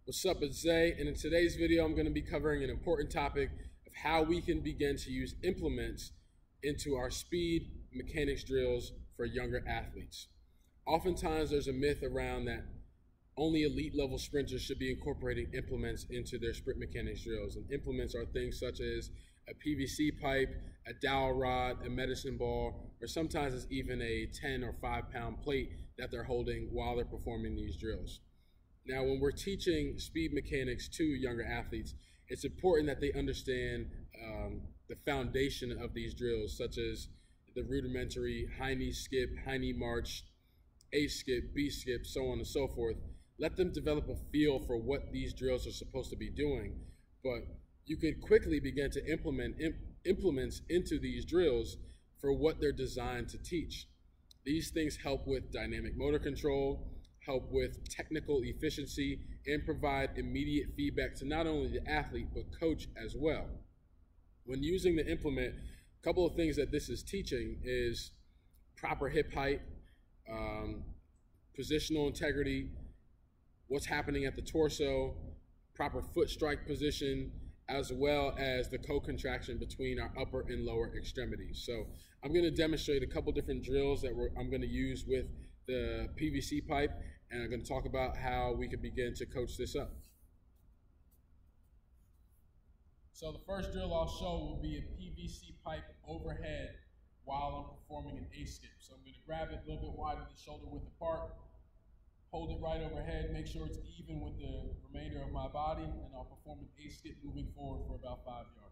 What's up, it's Zay, and in today's video I'm going to be covering an important topic of how we can begin to use implements into our speed mechanics drills for younger athletes. Oftentimes there's a myth around that only elite level sprinters should be incorporating implements into their sprint mechanics drills, and implements are things such as a PVC pipe, a dowel rod, a medicine ball, or sometimes it's even a 10 or 5 pound plate that they're holding while they're performing these drills. Now, when we're teaching speed mechanics to younger athletes, it's important that they understand the foundation of these drills, such as the rudimentary high knee skip, high knee march, A skip, B skip, so on and so forth. Let them develop a feel for what these drills are supposed to be doing. But you could quickly begin to implement implements into these drills for what they're designed to teach. These things help with dynamic motor control, help with technical efficiency, and provide immediate feedback to not only the athlete, but coach as well. When using the implement, a couple of things that this is teaching is proper hip height, positional integrity, what's happening at the torso, proper foot strike position, as well as the co-contraction between our upper and lower extremities. So I'm going to demonstrate a couple different drills that I'm going to use with the PVC pipe, and I'm going to talk about how we can begin to coach this up. So the first drill I'll show will be a PVC pipe overhead while I'm performing an A skip. So I'm going to grab it a little bit wider than shoulder width apart, hold it right overhead, make sure it's even with the remainder of my body, and I'll perform an A skip moving forward for about 5 yards.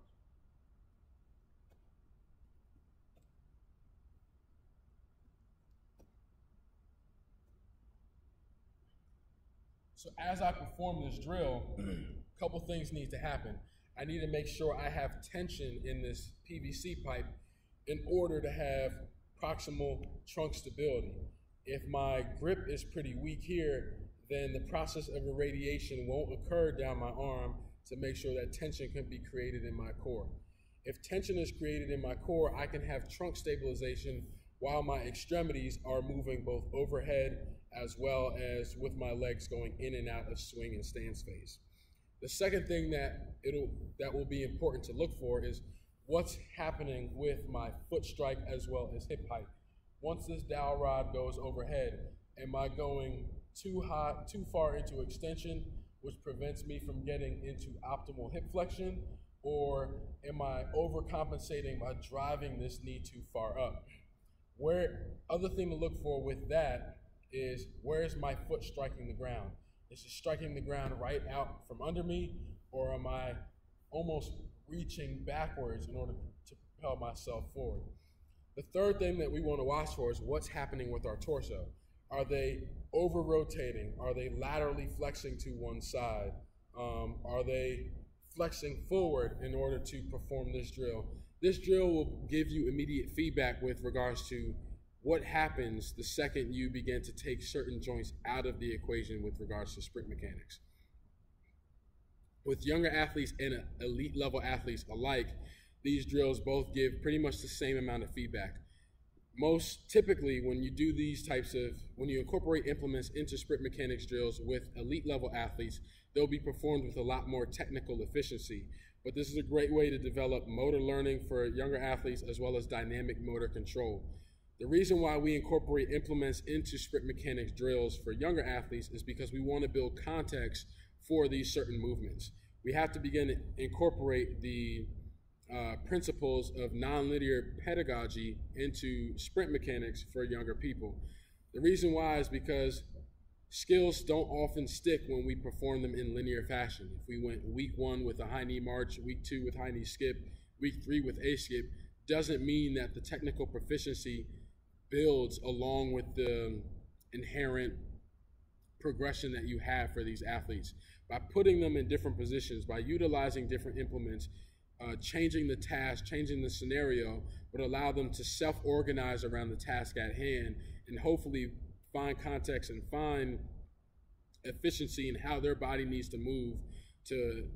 So as I perform this drill, a couple things need to happen. I need to make sure I have tension in this PVC pipe in order to have proximal trunk stability. If my grip is pretty weak here, then the process of irradiation won't occur down my arm to make sure that tension can be created in my core. If tension is created in my core, I can have trunk stabilization while my extremities are moving both overhead as well as with my legs going in and out of swing and stance phase. The second thing that will be important to look for is what's happening with my foot strike as well as hip height. Once this dowel rod goes overhead, am I going too far into extension, which prevents me from getting into optimal hip flexion, or am I overcompensating by driving this knee too far up? Other thing to look for with that is, where's my foot striking the ground? Is it striking the ground right out from under me, or am I almost reaching backwards in order to propel myself forward? The third thing that we want to watch for is what's happening with our torso. Are they over-rotating? Are they laterally flexing to one side? Are they flexing forward in order to perform this drill? This drill will give you immediate feedback with regards to what happens the second you begin to take certain joints out of the equation with regards to sprint mechanics. With younger athletes and elite level athletes alike, these drills both give pretty much the same amount of feedback. Most typically, when you incorporate implements into sprint mechanics drills with elite level athletes, they'll be performed with a lot more technical efficiency. But this is a great way to develop motor learning for younger athletes as well as dynamic motor control. The reason why we incorporate implements into sprint mechanics drills for younger athletes is because we want to build context for these certain movements. We have to begin to incorporate the principles of nonlinear pedagogy into sprint mechanics for younger people. The reason why is because skills don't often stick when we perform them in linear fashion. If we went week 1 with a high knee march, week 2 with high knee skip, week 3 with A skip, doesn't mean that the technical proficiency builds along with the inherent progression that you have for these athletes. By putting them in different positions, by utilizing different implements, changing the task, changing the scenario, would allow them to self-organize around the task at hand and hopefully find context and find efficiency in how their body needs to move to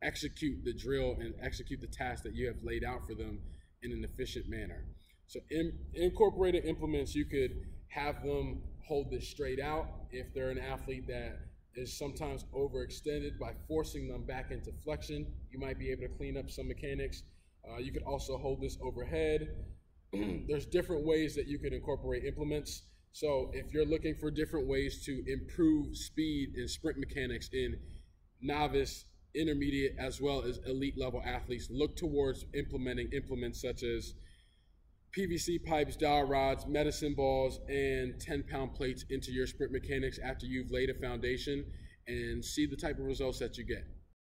execute the drill and execute the task that you have laid out for them in an efficient manner. So in incorporated implements, you could have them hold this straight out if they're an athlete that is sometimes overextended. By forcing them back into flexion, you might be able to clean up some mechanics. You could also hold this overhead. There's different ways that you could incorporate implements. So if you're looking for different ways to improve speed and sprint mechanics in novice, intermediate, as well as elite level athletes, look towards implementing implements such as PVC pipes, dowel rods, medicine balls, and 10-pound plates into your sprint mechanics after you've laid a foundation, and see the type of results that you get.